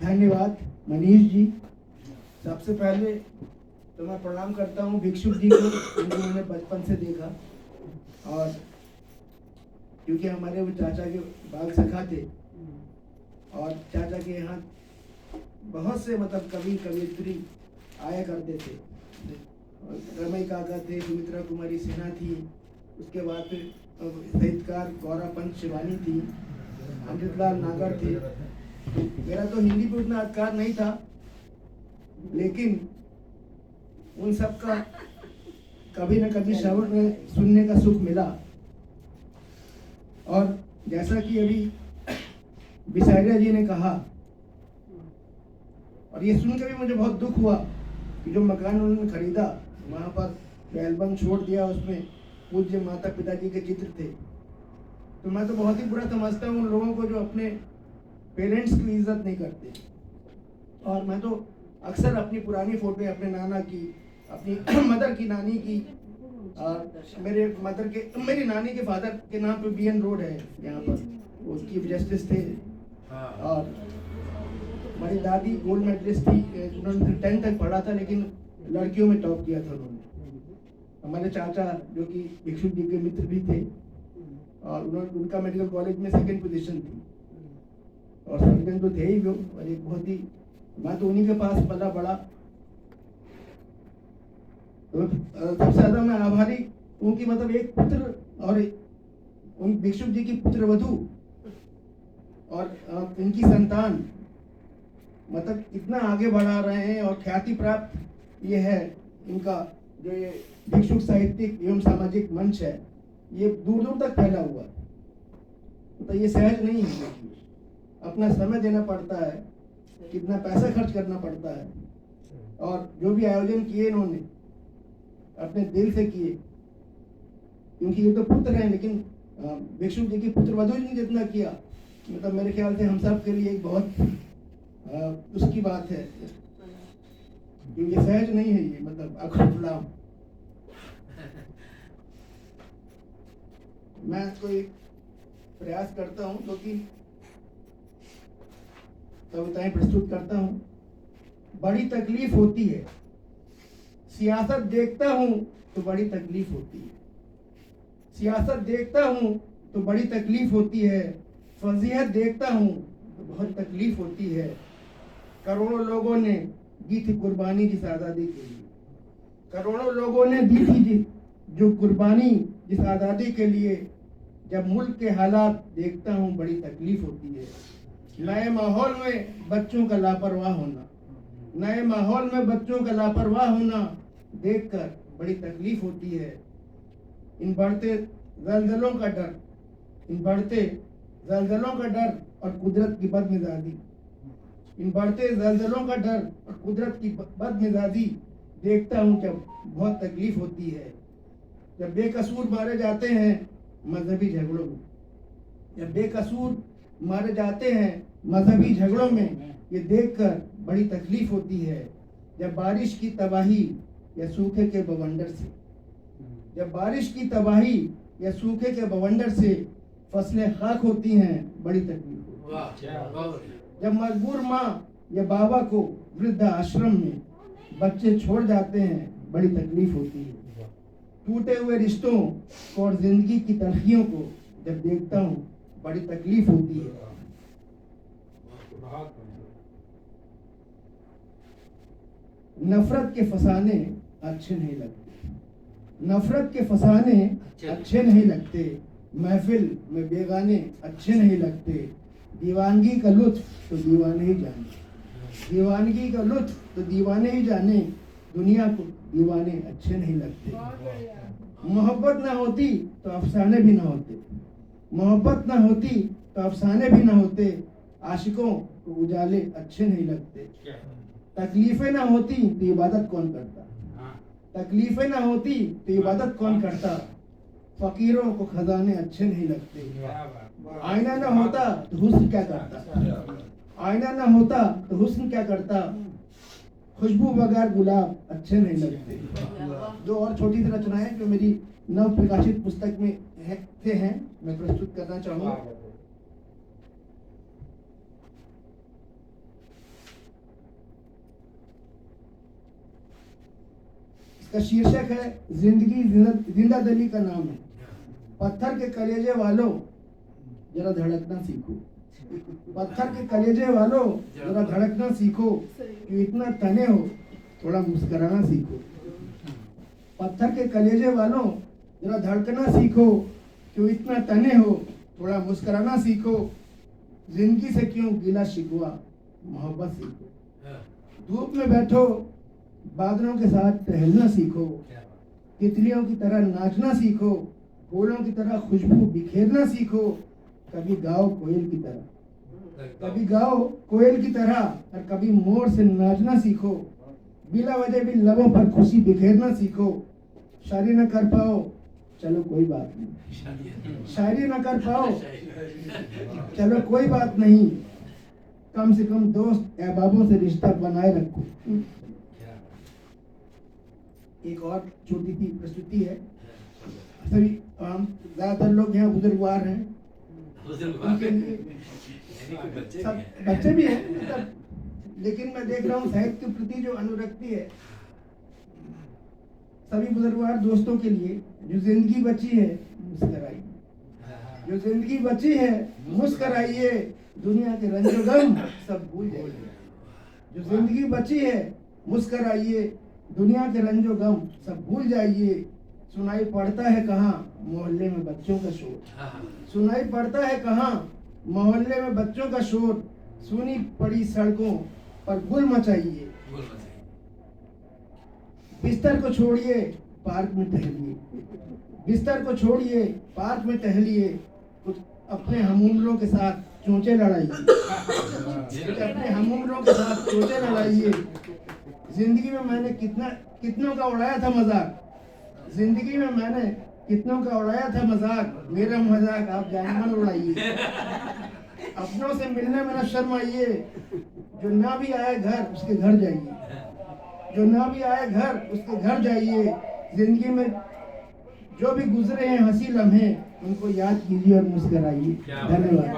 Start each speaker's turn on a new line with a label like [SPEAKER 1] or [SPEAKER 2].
[SPEAKER 1] धन्यवाद मनीष जी। सबसे पहले तो मैं प्रणाम करता हूँ भिक्षुक जी को, जिनको मैंने बचपन से देखा, और क्योंकि हमारे वो चाचा के बाल सखा थे और चाचा के यहाँ बहुत से मतलब कवि कवियत्री आया करते थे। रमई काका थे, सुमित्रा कुमारी सिन्हा थी, उसके बाद फिर साहित्यकार गौरा पंत शिवानी थी, अमृतलाल नागर थे। तो मेरा तो हिंदी पे उतना अधिकार नहीं था, लेकिन उन सब का कभी न कभी श्रवण में सुनने का सुख मिला। और जैसा कि अभी बिसारिया जी ने कहा, और ये सुन के भी मुझे बहुत दुख हुआ कि जो मकान उन्होंने खरीदा वहाँ पर जो एल्बम छोड़ दिया उसमें पूज्य माता पिताजी के चित्र थे। तो मैं तो बहुत ही बुरा समझता हूँ उन लोगों को जो अपने पेरेंट्स की इज्जत नहीं करते। और मैं तो अक्सर अपनी पुरानी फोटो अपने नाना की, अपनी मदर की, नानी की, मेरी नानी के फादर के नाम पे BN रोड है यहाँ पर, वो चीफ जस्टिस थे। और हमारी दादी गोल्ड मेडलिस्ट थी, उन्होंने 10th तक पढ़ा था लेकिन लड़कियों में टॉप किया था उन्होंने। हमारे चाचा जो कि भिक्षुक जी के मित्र भी थे, और उनका मेडिकल कॉलेज में 2nd पोजीशन थी, और सर्जन तो थे ही वो, और एक बहुत ही, मैं तो उन्हीं के पास पला बड़ा। तो सबसे ज्यादा मैं आभारी उनकी, मतलब एक पुत्र और उन भिक्षुक जी की पुत्र वधू और इनकी संतान मतलब इतना आगे बढ़ा रहे हैं, और ख्याति प्राप्त ये है इनका जो ये भिक्षुक साहित्यिक एवं सामाजिक मंच है, ये दूर दूर तक फैला हुआ है। तो ये सहज नहीं है, अपना समय देना पड़ता है, कितना पैसा खर्च करना पड़ता है, और जो भी आयोजन किए इन्होंने अपने दिल से किए, क्योंकि ये तो पुत्र हैं, लेकिन भिक्षुक जी की पुत्र वधू ने जितना किया, मतलब मेरे ख्याल से हम सब के लिए एक बहुत उसकी बात है, क्योंकि सहज नहीं है ये, मतलब अखुलाम। मैं कोई प्रयास करता हूँ तो कि कविताएं प्रस्तुत करता हूँ। बड़ी तकलीफ होती है, सियासत देखता हूँ तो बड़ी तकलीफ होती है, सियासत देखता हूँ तो बड़ी तकलीफ होती है, फजीहत देखता हूँ तो बहुत तकलीफ होती है। करोड़ों लोगों ने दी थी कुर्बानी जिस आज़ादी के लिए, करोड़ों लोगों ने दी थी जो कुर्बानी जिस आज़ादी के लिए, जब मुल्क के हालात देखता हूँ बड़ी तकलीफ होती है। नए माहौल में बच्चों का लापरवाह होना, नए माहौल में बच्चों का लापरवाह होना देखकर बड़ी तकलीफ होती है। इन बढ़ते जल्जलों का डर, इन बढ़ते जल्जलों का डर और कुदरत की बदमिजाजी, इन बढ़ते जल्जलों का डर और कुदरत की बदमिजाजी देखता हूँ जब बहुत तकलीफ होती है। जब बेकसूर मारे जाते हैं मजहबी झगड़ों में, जब बेकसूर मारे जाते हैं मजहबी झगड़ों में, ये देखकर बड़ी तकलीफ होती है। जब बारिश की तबाही या सूखे के बवंडर से, जब बारिश की तबाही या सूखे के बवंडर से फसलें खाक होती हैं बड़ी तकलीफ होती है। जब मजबूर माँ या बाबा को वृद्ध आश्रम में बच्चे छोड़ जाते हैं बड़ी तकलीफ होती है। टूटे हुए रिश्तों को और जिंदगी की तलखियों को जब देखता हूँ बड़ी तकलीफ होती है। नफरत के फसाने अच्छे नहीं लगते, नफरत के फसाने अच्छे नहीं लगते, महफिल में बेगाने अच्छे नहीं लगते। दीवानगी का लुत्फ तो दीवाने ही जाने, दीवानगी का लुत्फ तो दीवाने ही जाने, दुनिया को दीवाने अच्छे नहीं लगते। मोहब्बत ना होती तो अफसाने भी ना होते, मोहब्बत ना होती तो अफसाने भी ना होते, आशिकों को उजाले अच्छे नहीं लगते। तकलीफें ना होती तो इबादत कौन करता, तकलीफें ना होती तो इबादत कौन करता, फकीरों को खजाने अच्छे नहीं लगते। आईना ना होता तो हुस्न क्या करता, आईना ना होता तो हुस्न क्या करता, खुशबू बगैर गुलाब अच्छे नहीं लगते। दो और छोटी सी रचनाएं जो मेरी नव प्रकाशित पुस्तक में हैं मैं प्रस्तुत करना चाहूँगा। इसका शीर्षक है जिंदगी जिंदा दिली का नाम है। पत्थर के कलेजे वालों जरा धड़कना सीखो, पत्थर के कलेजे वालों जरा धड़कना सीखो, कि इतना तने हो थोड़ा मुस्कुराना सीखो। पत्थर के कलेजे वालों जरा धड़कना सीखो, क्यों इतना तने हो थोड़ा मुस्कुराना सीखो। जिंदगी से क्यों गिला शिकवा, मोहब्बत सीखो। धूप में बैठो बादलों के साथ टहलना सीखो, तितलियों की तरह नाचना सीखो, फूलों की तरह खुशबू बिखेरना सीखो। कभी गाओ कोयल की तरह, कभी गाओ कोयल की तरह, और कभी मोर से नाचना सीखो। बिला वजह भी लबों पर खुशी बिखेरना सीखो। शायरी न कर पाओ चलो कोई बात नहीं, शायरी न कर पाओ चलो कोई बात नहीं, कम से कम दोस्त अहबाबों से रिश्ता बनाए रखो। एक और छोटी सी प्रस्तुति है। सभी ज्यादातर लोग यहाँ बुजुर्गवार हैं, उनके लिए सब बच्चे भी हैं मतलब, लेकिन मैं देख रहा हूँ साहित्य के प्रति जो अनुरक्ति है सभी बुजुर्गवार दोस्तों के लिए। जो जिंदगी बची है मुस्कराइए, जो जिंदगी बची है मुस्कराइए, दुनिया के रंजो गम सब भूल जाइए। जो जिंदगी बची है मुस्कराइए, दुनिया के रंजो गम सब भूल जाइए। सुनाई पड़ता है कहाँ मोहल्ले में बच्चों का शोर, सुनाई पड़ता है कहाँ मोहल्ले में बच्चों का शोर। सुनी पड़ी सड़कों पर गुल मचाइए, बिस्तर को छोड़िए पार्क में टहलिए, बिस्तर को छोड़िए पार्क में टहलिए। कुछ अपने हमउम्रों के साथ चोंचे लड़ाइए, कुछ अपने हमउम्रों के साथ चोंचे लड़ाइए। जिंदगी में मैंने कितनों का उड़ाया था मजाक, जिंदगी में मैंने कितनों का उड़ाया था मजाक। मेरा मजाक आप जानवर उड़ाइए। अपनों से मिलने में न शर्माइए, जो ना भी आए घर उसके घर जाइए, जो ना भी आए घर उसके घर जाइए। जिंदगी में जो भी गुजरे हैं हंसी लम्हे उनको याद कीजिए और मुस्कुराइए। धन्यवाद।